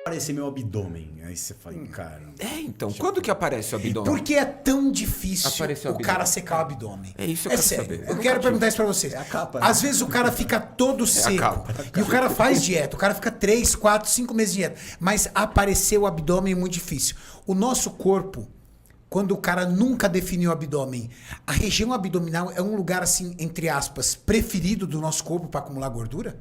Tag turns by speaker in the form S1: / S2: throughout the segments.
S1: aparecer meu abdômen. Aí você fala, cara...
S2: Então, quando que aparece o abdômen?
S3: Por que é tão difícil
S2: Apareceu o
S3: o cara
S2: abdômen.
S3: secar o abdômen?
S2: É isso que eu quero
S3: sério.
S2: saber.
S3: Eu quero perguntar isso pra vocês.
S1: É a capa, né?
S3: Às vezes o cara fica todo seco.
S2: capa.
S3: E o cara faz dieta. O cara fica 3, 4, 5 meses de dieta. Mas aparecer o abdômen é muito difícil. O nosso corpo, quando o cara nunca definiu o abdômen, a região abdominal é um lugar, assim, entre aspas, preferido do nosso corpo para acumular gordura?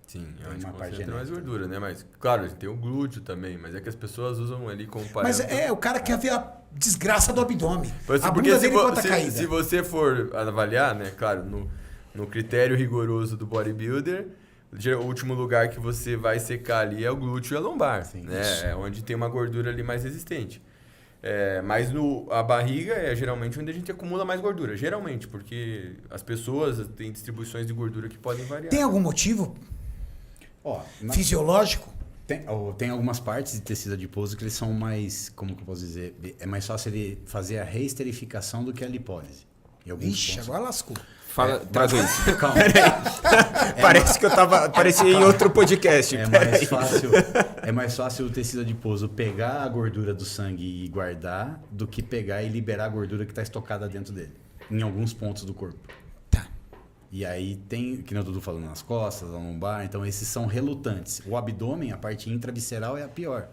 S4: Sim,
S1: Tem
S4: onde
S1: uma parte
S4: concentra mais
S1: genética.
S4: gordura, né? Mas, claro, a gente tem o glúteo também, mas é que as pessoas usam ali como
S3: Mas
S4: parâmetro.
S3: o cara quer ver a desgraça do abdômen.
S4: Porque
S3: A bunda dele quanto tá
S4: se
S3: caída.
S4: você for avaliar, né, claro, no critério rigoroso do bodybuilder, o último lugar que você vai secar ali é o glúteo e a lombar, né? É onde tem uma gordura ali mais resistente. Mas a barriga é geralmente onde a gente acumula mais gordura, geralmente, porque as pessoas têm distribuições de gordura que podem variar.
S3: Tem algum motivo
S1: Ó,
S3: fisiológico?
S1: Tem algumas partes de tecido adiposo que eles são mais, como que eu posso dizer, é mais fácil ele fazer a reesterificação do que a lipólise. Em alguns
S3: Ixi,
S1: pontos.
S3: agora lascou.
S2: Fala, traduz.
S1: Calma.
S2: Parece que eu tava... Parecia em outro podcast.
S1: É mais fácil o tecido adiposo pegar a gordura do sangue e guardar do que pegar e liberar a gordura que está estocada dentro dele, em alguns pontos do corpo.
S3: Tá.
S1: E aí tem, que nem o Dudu falou, nas costas, na lombar, então esses são relutantes. O abdômen, a parte intravisceral, é a pior.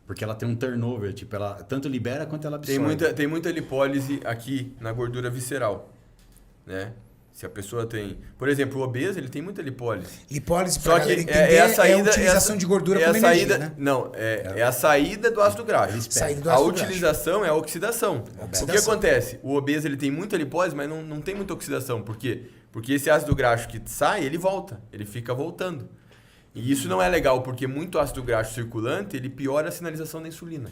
S1: Porque ela tem um turnover, tipo, ela tanto libera quanto ela absorve.
S4: Tem muita lipólise aqui na gordura visceral, né? Se a pessoa tem... Por exemplo, o obeso, ele tem muita lipólise.
S3: Lipólise,
S4: Só
S3: pra
S4: que
S3: galera entender,
S4: é a saída,
S3: a utilização de gordura como energia, né?
S4: Não, é a saída do ácido graxo.
S3: Saída do
S4: A
S3: ácido graxo.
S4: utilização é a oxidação. O que
S3: Oxidação.
S4: acontece? O obeso ele tem muita lipólise, mas não tem muita oxidação. Por quê? Porque esse ácido graxo que sai, ele volta. Ele fica voltando. E isso não é legal, porque muito ácido graxo circulante, ele piora a sinalização da insulina.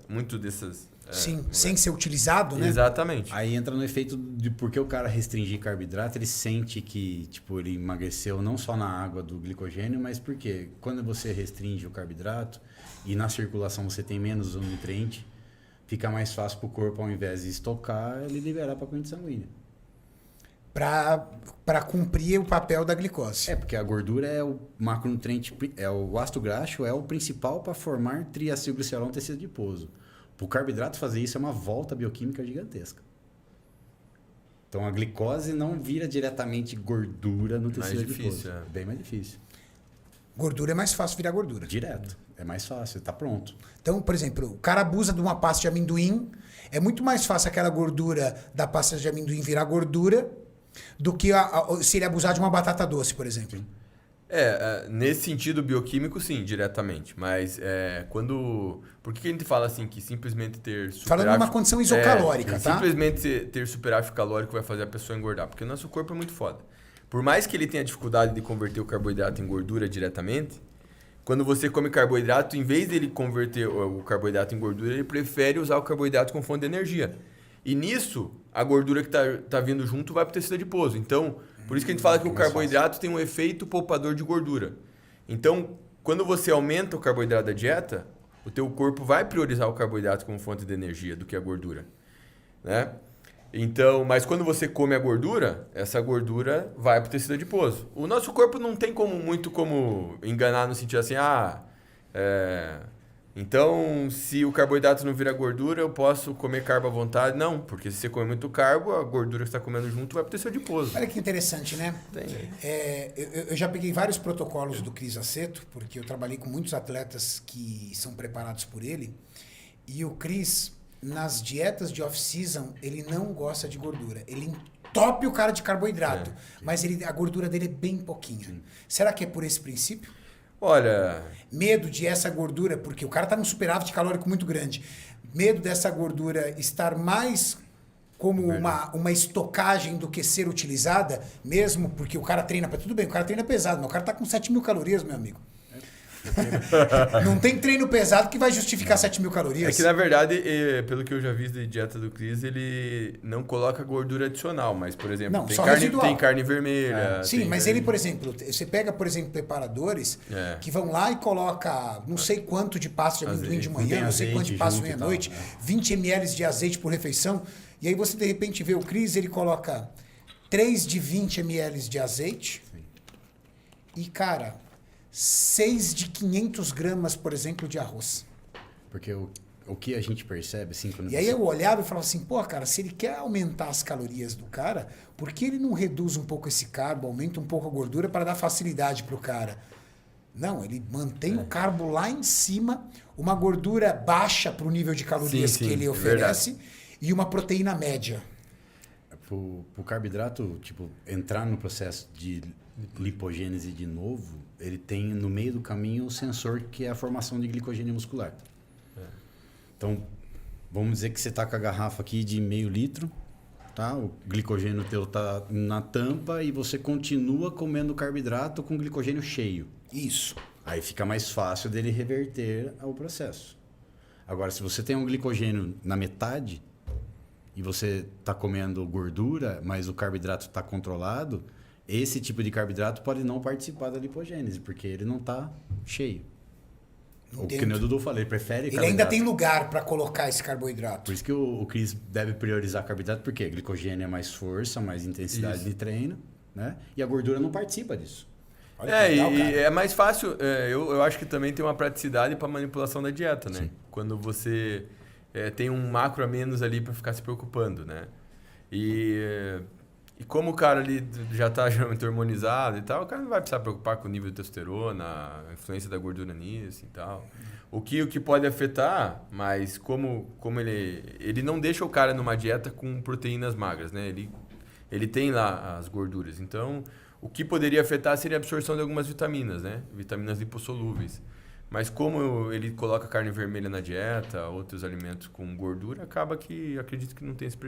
S4: Muito dessas...
S3: Sim, sem ser utilizado, né?
S4: Exatamente.
S1: Aí entra no efeito de porque o cara restringir carboidrato, ele sente que tipo, ele emagreceu não só na água do glicogênio, mas porque quando você restringe o carboidrato e na circulação você tem menos o nutriente, fica mais fácil para o corpo, ao invés de estocar, ele liberar para a corrente sanguínea.
S3: Para cumprir o papel da glicose.
S1: Porque a gordura é o macronutriente, o ácido graxo é o principal para formar triacilglicerol no tecido adiposo. Para o carboidrato fazer isso é uma volta bioquímica gigantesca. Então a glicose não vira diretamente gordura no tecido adiposo.
S4: difícil,
S1: É bem mais difícil.
S3: Gordura é mais fácil virar gordura.
S1: Direto. É mais fácil, está pronto.
S3: Então, por exemplo, o cara abusa de uma pasta de amendoim, é muito mais fácil aquela gordura da pasta de amendoim virar gordura do que se ele abusar de uma batata doce, por exemplo.
S4: Nesse sentido bioquímico, sim, diretamente. Mas por que a gente fala assim que simplesmente ter superávit...
S3: Falando numa condição isocalórica, tá?
S4: Simplesmente ter superávit calórico vai fazer a pessoa engordar. Porque o nosso corpo é muito foda. Por mais que ele tenha dificuldade de converter o carboidrato em gordura diretamente, quando você come carboidrato, em vez dele converter o carboidrato em gordura, ele prefere usar o carboidrato como fonte de energia. E nisso, a gordura que tá vindo junto vai para o tecido adiposo. Então, por isso que a gente fala que o carboidrato tem um efeito poupador de gordura. Então, quando você aumenta o carboidrato da dieta, o teu corpo vai priorizar o carboidrato como fonte de energia do que a gordura, né? Então, mas quando você come a gordura, essa gordura vai para o tecido adiposo. O nosso corpo não tem muito como enganar no sentido assim, então, se o carboidrato não vira gordura, eu posso comer carbo à vontade? Não, porque se você come muito carbo, a gordura que você está comendo junto vai para o tecido adiposo.
S3: Olha que interessante, né?
S4: Tem.
S3: Eu já peguei vários protocolos do Cris Aceto, porque eu trabalhei com muitos atletas que são preparados por ele. E o Cris, nas dietas de off-season, ele não gosta de gordura. Ele entope o cara de carboidrato, mas a gordura dele é bem pouquinha. Sim. Será que é por esse princípio?
S4: Olha...
S3: Medo de essa gordura, porque o cara está num superávit calórico muito grande. Medo dessa gordura estar mais como uma estocagem do que ser utilizada, mesmo porque o cara treina... Tudo bem, o cara treina pesado, mas o cara está com 7.000 calorias, meu amigo. Não tem treino pesado que vai justificar 7.000 calorias.
S4: É que, na verdade, pelo que eu já vi de dieta do Cris, ele não coloca gordura adicional, mas, por exemplo, tem carne vermelha.
S3: Sim, mas ele, por exemplo, você pega, por exemplo, preparadores que vão lá e coloca não sei quanto de pasta de amendoim de manhã, não sei quanto de pasta de noite, 20 ml de azeite por refeição, e aí você, de repente, vê o Cris, ele coloca 3 de 20 ml de azeite e, cara... 6 de 500 gramas, por exemplo, de arroz.
S1: Porque o que a gente percebe, assim, quando
S3: E aí eu olhava e falava assim, pô, cara, se ele quer aumentar as calorias do cara, por que ele não reduz um pouco esse carbo, aumenta um pouco a gordura para dar facilidade pro cara? Não, ele mantém o carbo lá em cima, uma gordura baixa para o nível de calorias
S4: Sim,
S3: que ele
S4: é
S3: oferece e uma proteína média.
S1: Pro carboidrato, tipo, entrar no processo de lipogênese de novo, ele tem no meio do caminho o sensor que é a formação de glicogênio muscular. Então, vamos dizer que você tá com a garrafa aqui de meio litro, tá? O glicogênio teu tá na tampa e você continua comendo carboidrato com glicogênio cheio.
S3: Isso.
S1: Aí fica mais fácil dele reverter ao processo. Agora, se você tem um glicogênio na metade e você está comendo gordura, mas o carboidrato está controlado, esse tipo de carboidrato pode não participar da lipogênese, porque ele não está cheio. O que o Dudu falou, ele prefere
S3: Ele
S1: carboidrato.
S3: ainda tem lugar para colocar esse carboidrato.
S1: Por isso que o Chris deve priorizar carboidrato, porque glicogênio é mais força, mais intensidade de treino, né? E a gordura não participa disso.
S3: Olha que legal, cara.
S4: é mais fácil. Eu acho que também tem uma praticidade para manipulação da dieta, né?
S1: Sim.
S4: Quando você tem um macro a menos ali para ficar se preocupando, né? E como o cara ali já está geralmente hormonizado e tal, o cara não vai precisar preocupar com o nível de testosterona, a influência da gordura nisso e tal. O que pode afetar, mas como ele não deixa o cara numa dieta com proteínas magras, né? Ele tem lá as gorduras. Então, o que poderia afetar seria a absorção de algumas vitaminas, né? Vitaminas lipossolúveis. Mas como ele coloca carne vermelha na dieta, outros alimentos com gordura, acaba que acredito que não tem esse